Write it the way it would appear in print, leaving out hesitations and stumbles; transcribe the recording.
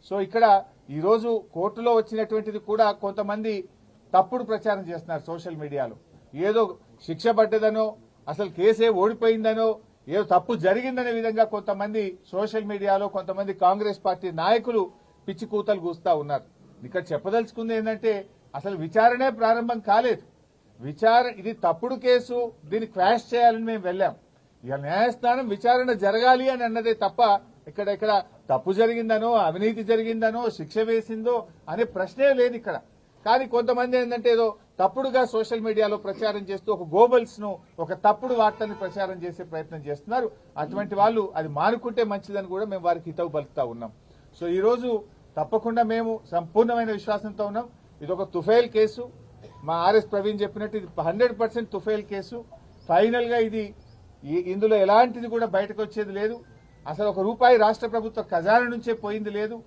So ఇక్కడ ఈరోజు కోర్టులో వచ్చినటువంటిది కూడా కొంతమంది తప్పుడు ప్రచారం చేస్తున్నారు సోషల్ మీడియాలో. ఏదో శిక్ష పడ్డదనో అసలు కేసే ఓడిపోయిందనో ఏదో తప్పు జరిగిందనే విధంగా కొంతమంది సోషల్ మీడియాలో కొంతమంది కాంగ్రెస్ పార్టీ నాయకులు పిచ్చి కూతలు కూస్తా ఉన్నారు. ఇక్కడ చెప్పదలుచుకుంది ఏంటంటే అసలు విచారణే ప్రారంభం కాలేదు. ఇది తప్పుడు కేసు, దీన్ని క్వాష్ చేయాలని మేము వెళ్ళాం. ఇక న్యాయస్థానం విచారణ జరగాలి అని అన్నదే తప్ప ఇక్కడ తప్పు జరిగిందనో అవినీతి జరిగిందనో శిక్ష వేసిందో అనే ప్రశ్నే లేదు ఇక్కడ. కానీ కొంతమంది ఏంటంటే ఏదో తప్పుడుగా సోషల్ మీడియాలో ప్రచారం చేస్తూ ఒక గోబల్స్ ను ఒక తప్పుడు వార్తని ప్రచారం చేసే ప్రయత్నం చేస్తున్నారు. అటువంటి వాళ్ళు అది మానుకుంటే మంచిదని కూడా మేము వారికి హితవు పలుకుతా ఉన్నాం. సో ఈ రోజు తప్పకుండా మేము సంపూర్ణమైన విశ్వాసంతో ఉన్నాం. ఇది ఒక తుఫైల్ కేసు. మా ఆర్ఎస్ ప్రవీణ్ చెప్పినట్టు ఇది 100% తుఫైల్ కేసు. ఫైనల్ గా ఇందులో ఎలాంటిది కూడా బయటకు వచ్చేది లేదు. అసలు ఒక రూపాయి రాష్ట్ర ప్రభుత్వ ఖజానా నుంచే పోయింది లేదు.